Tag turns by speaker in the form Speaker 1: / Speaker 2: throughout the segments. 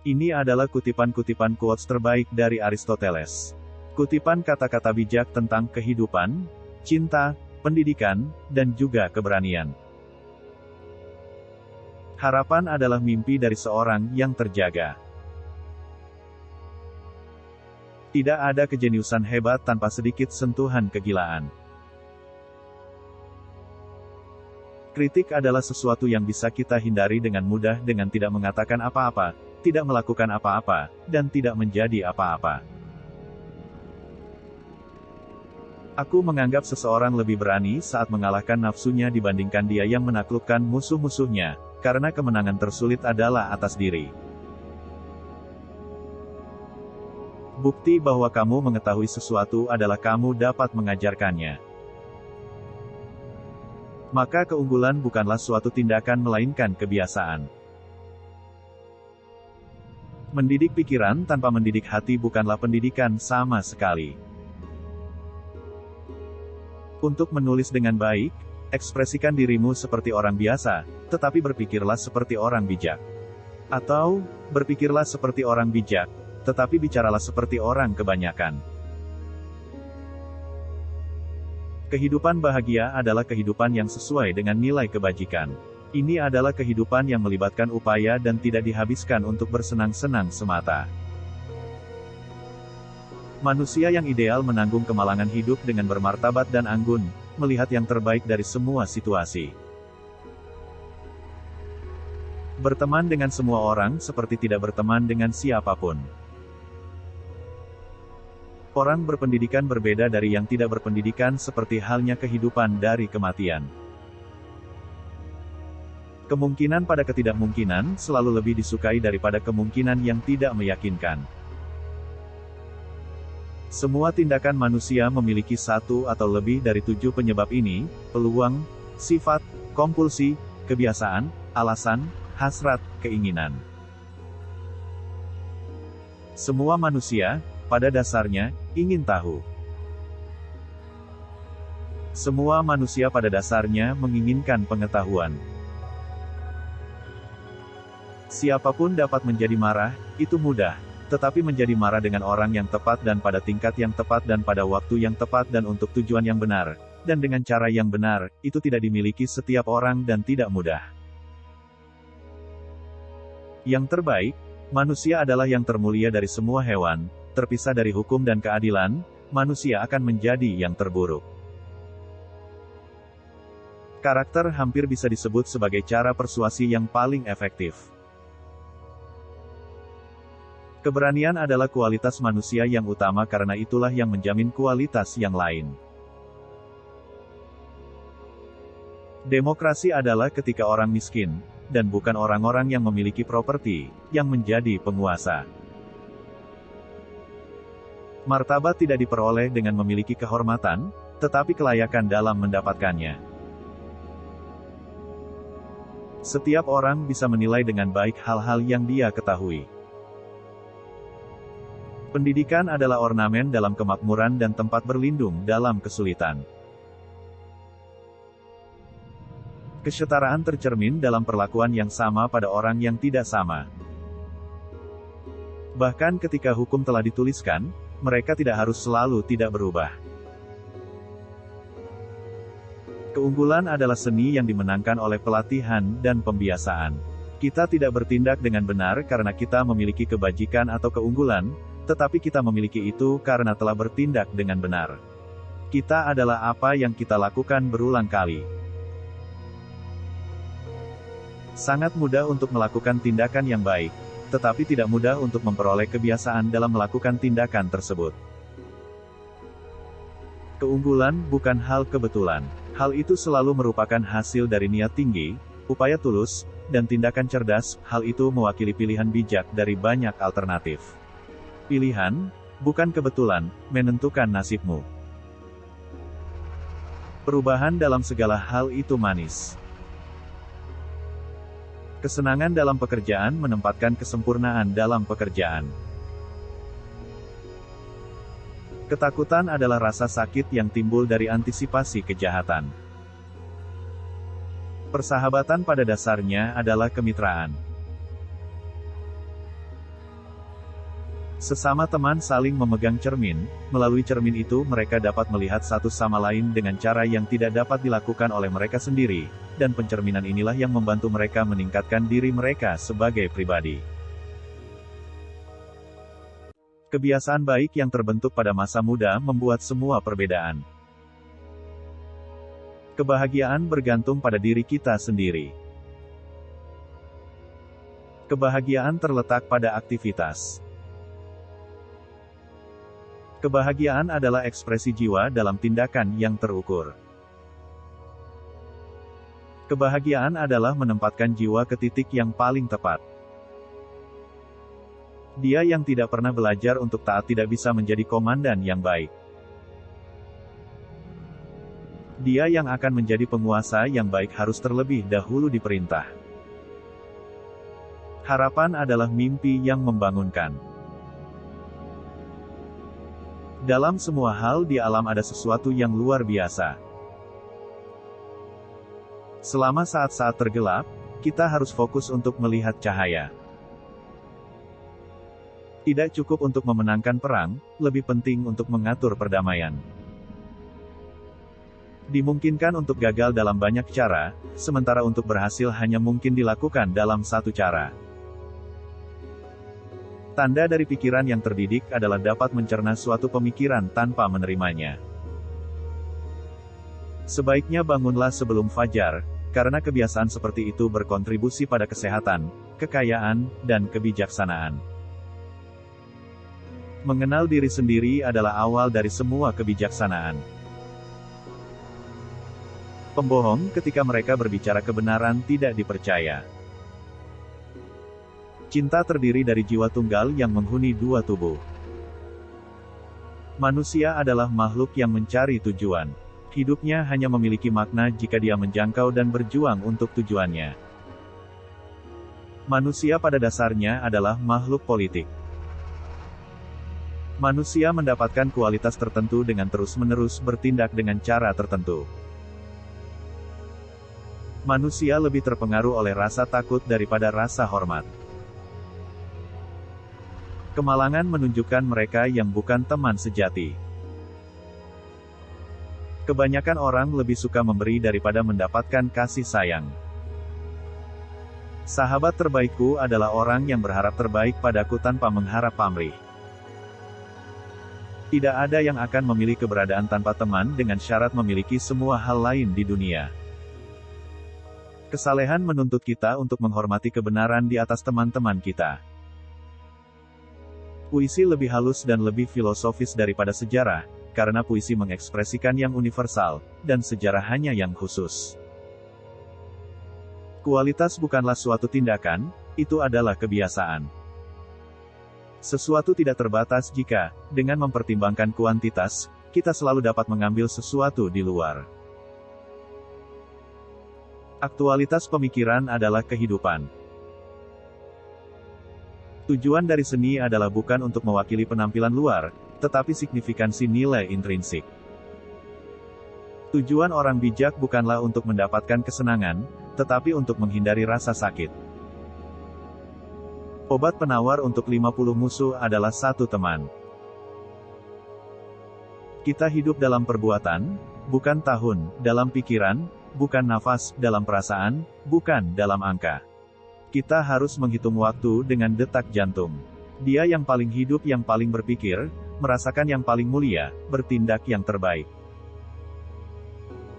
Speaker 1: Ini adalah kutipan-kutipan quotes terbaik dari Aristoteles. Kutipan kata-kata bijak tentang kehidupan, cinta, pendidikan, dan juga keberanian. Harapan adalah mimpi dari seorang yang terjaga. Tidak ada kejeniusan hebat tanpa sedikit sentuhan kegilaan. Kritik adalah sesuatu yang bisa kita hindari dengan mudah dengan tidak mengatakan apa-apa, tidak melakukan apa-apa, dan tidak menjadi apa-apa. Aku menganggap seseorang lebih berani saat mengalahkan nafsunya dibandingkan dia yang menaklukkan musuh-musuhnya, karena kemenangan tersulit adalah atas diri. Bukti bahwa kamu mengetahui sesuatu adalah kamu dapat mengajarkannya. Maka keunggulan bukanlah suatu tindakan melainkan kebiasaan. Mendidik pikiran tanpa mendidik hati bukanlah pendidikan sama sekali. Untuk menulis dengan baik, ekspresikan dirimu seperti orang biasa, tetapi berpikirlah seperti orang bijak. Atau, berpikirlah seperti orang bijak, tetapi bicaralah seperti orang kebanyakan. Kehidupan bahagia adalah kehidupan yang sesuai dengan nilai kebajikan. Ini adalah kehidupan yang melibatkan upaya dan tidak dihabiskan untuk bersenang-senang semata. Manusia yang ideal menanggung kemalangan hidup dengan bermartabat dan anggun, melihat yang terbaik dari semua situasi. Berteman dengan semua orang seperti tidak berteman dengan siapapun. Orang berpendidikan berbeda dari yang tidak berpendidikan seperti halnya kehidupan dari kematian. Kemungkinan pada ketidakmungkinan selalu lebih disukai daripada kemungkinan yang tidak meyakinkan. Semua tindakan manusia memiliki satu atau lebih dari 7 penyebab ini: peluang, sifat, kompulsi, kebiasaan, alasan, hasrat, keinginan. Semua manusia, pada dasarnya, ingin tahu. Semua manusia pada dasarnya menginginkan pengetahuan. Siapapun dapat menjadi marah, itu mudah, tetapi menjadi marah dengan orang yang tepat dan pada tingkat yang tepat dan pada waktu yang tepat dan untuk tujuan yang benar, dan dengan cara yang benar, itu tidak dimiliki setiap orang dan tidak mudah. Yang terbaik, manusia adalah yang termulia dari semua hewan. Terpisah dari hukum dan keadilan, manusia akan menjadi yang terburuk. Karakter hampir bisa disebut sebagai cara persuasi yang paling efektif. Keberanian adalah kualitas manusia yang utama karena itulah yang menjamin kualitas yang lain. Demokrasi adalah ketika orang miskin, dan bukan orang-orang yang memiliki properti, yang menjadi penguasa. Martabat tidak diperoleh dengan memiliki kehormatan, tetapi kelayakan dalam mendapatkannya. Setiap orang bisa menilai dengan baik hal-hal yang dia ketahui. Pendidikan adalah ornamen dalam kemakmuran dan tempat berlindung dalam kesulitan. Kesetaraan tercermin dalam perlakuan yang sama pada orang yang tidak sama. Bahkan ketika hukum telah dituliskan, mereka tidak harus selalu tidak berubah. Keunggulan adalah seni yang dimenangkan oleh pelatihan dan pembiasaan. Kita tidak bertindak dengan benar karena kita memiliki kebajikan atau keunggulan, tetapi kita memiliki itu karena telah bertindak dengan benar. Kita adalah apa yang kita lakukan berulang kali. Sangat mudah untuk melakukan tindakan yang baik, tetapi tidak mudah untuk memperoleh kebiasaan dalam melakukan tindakan tersebut. Keunggulan bukan hal kebetulan. Hal itu selalu merupakan hasil dari niat tinggi, upaya tulus, dan tindakan cerdas. Hal itu mewakili pilihan bijak dari banyak alternatif. Pilihan, bukan kebetulan, menentukan nasibmu. Perubahan dalam segala hal itu manis. Kesenangan dalam pekerjaan menempatkan kesempurnaan dalam pekerjaan. Ketakutan adalah rasa sakit yang timbul dari antisipasi kejahatan. Persahabatan pada dasarnya adalah kemitraan. Sesama teman saling memegang cermin, melalui cermin itu mereka dapat melihat satu sama lain dengan cara yang tidak dapat dilakukan oleh mereka sendiri, dan pencerminan inilah yang membantu mereka meningkatkan diri mereka sebagai pribadi. Kebiasaan baik yang terbentuk pada masa muda membuat semua perbedaan. Kebahagiaan bergantung pada diri kita sendiri. Kebahagiaan terletak pada aktivitas. Kebahagiaan adalah ekspresi jiwa dalam tindakan yang terukur. Kebahagiaan adalah menempatkan jiwa ke titik yang paling tepat. Dia yang tidak pernah belajar untuk taat tidak bisa menjadi komandan yang baik. Dia yang akan menjadi penguasa yang baik harus terlebih dahulu diperintah. Harapan adalah mimpi yang membangunkan. Dalam semua hal di alam ada sesuatu yang luar biasa. Selama saat-saat tergelap, kita harus fokus untuk melihat cahaya. Tidak cukup untuk memenangkan perang, lebih penting untuk mengatur perdamaian. Dimungkinkan untuk gagal dalam banyak cara, sementara untuk berhasil hanya mungkin dilakukan dalam satu cara. Tanda dari pikiran yang terdidik adalah dapat mencerna suatu pemikiran tanpa menerimanya. Sebaiknya bangunlah sebelum fajar, karena kebiasaan seperti itu berkontribusi pada kesehatan, kekayaan, dan kebijaksanaan. Mengenal diri sendiri adalah awal dari semua kebijaksanaan. Pembohong ketika mereka berbicara kebenaran tidak dipercaya. Cinta terdiri dari jiwa tunggal yang menghuni dua tubuh. Manusia adalah makhluk yang mencari tujuan. Hidupnya hanya memiliki makna jika dia menjangkau dan berjuang untuk tujuannya. Manusia pada dasarnya adalah makhluk politik. Manusia mendapatkan kualitas tertentu dengan terus-menerus bertindak dengan cara tertentu. Manusia lebih terpengaruh oleh rasa takut daripada rasa hormat. Kemalangan menunjukkan mereka yang bukan teman sejati. Kebanyakan orang lebih suka memberi daripada mendapatkan kasih sayang. Sahabat terbaikku adalah orang yang berharap terbaik padaku tanpa mengharap pamrih. Tidak ada yang akan memilih keberadaan tanpa teman dengan syarat memiliki semua hal lain di dunia. Kesalehan menuntut kita untuk menghormati kebenaran di atas teman-teman kita. Puisi lebih halus dan lebih filosofis daripada sejarah, karena puisi mengekspresikan yang universal, dan sejarah hanya yang khusus. Kualitas bukanlah suatu tindakan, itu adalah kebiasaan. Sesuatu tidak terbatas jika, dengan mempertimbangkan kuantitas, kita selalu dapat mengambil sesuatu di luar. Aktualitas pemikiran adalah kehidupan. Tujuan dari seni adalah bukan untuk mewakili penampilan luar, tetapi signifikansi nilai intrinsik. Tujuan orang bijak bukanlah untuk mendapatkan kesenangan, tetapi untuk menghindari rasa sakit. Obat penawar untuk 50 musuh adalah satu teman. Kita hidup dalam perbuatan, bukan tahun, dalam pikiran, bukan nafas, dalam perasaan, bukan dalam angka. Kita harus menghitung waktu dengan detak jantung. Dia yang paling hidup yang paling berpikir, merasakan yang paling mulia, bertindak yang terbaik.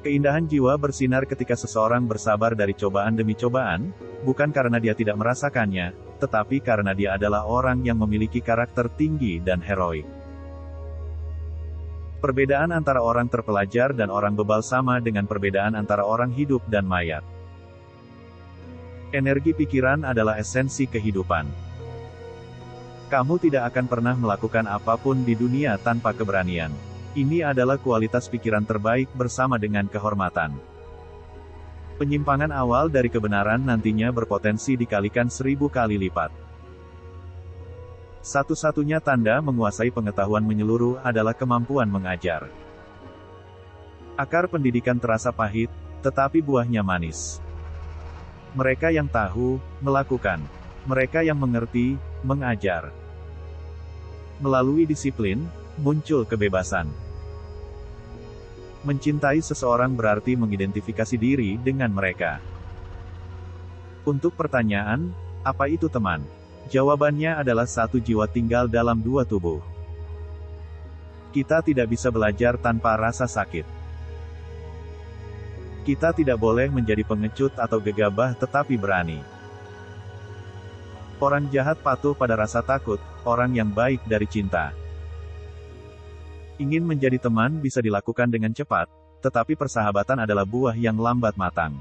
Speaker 1: Keindahan jiwa bersinar ketika seseorang bersabar dari cobaan demi cobaan, bukan karena dia tidak merasakannya, tetapi karena dia adalah orang yang memiliki karakter tinggi dan heroik. Perbedaan antara orang terpelajar dan orang bebal sama dengan perbedaan antara orang hidup dan mayat. Energi pikiran adalah esensi kehidupan. Kamu tidak akan pernah melakukan apapun di dunia tanpa keberanian. Ini adalah kualitas pikiran terbaik bersama dengan kehormatan. Penyimpangan awal dari kebenaran nantinya berpotensi dikalikan 1000 kali lipat. Satu-satunya tanda menguasai pengetahuan menyeluruh adalah kemampuan mengajar. Akar pendidikan terasa pahit, tetapi buahnya manis. Mereka yang tahu, melakukan. Mereka yang mengerti, mengajar. Melalui disiplin, muncul kebebasan. Mencintai seseorang berarti mengidentifikasi diri dengan mereka. Untuk pertanyaan, apa itu teman? Jawabannya adalah satu jiwa tinggal dalam dua tubuh. Kita tidak bisa belajar tanpa rasa sakit. Kita tidak boleh menjadi pengecut atau gegabah tetapi berani. Orang jahat patuh pada rasa takut, orang yang baik dari cinta. Ingin menjadi teman bisa dilakukan dengan cepat, tetapi persahabatan adalah buah yang lambat matang.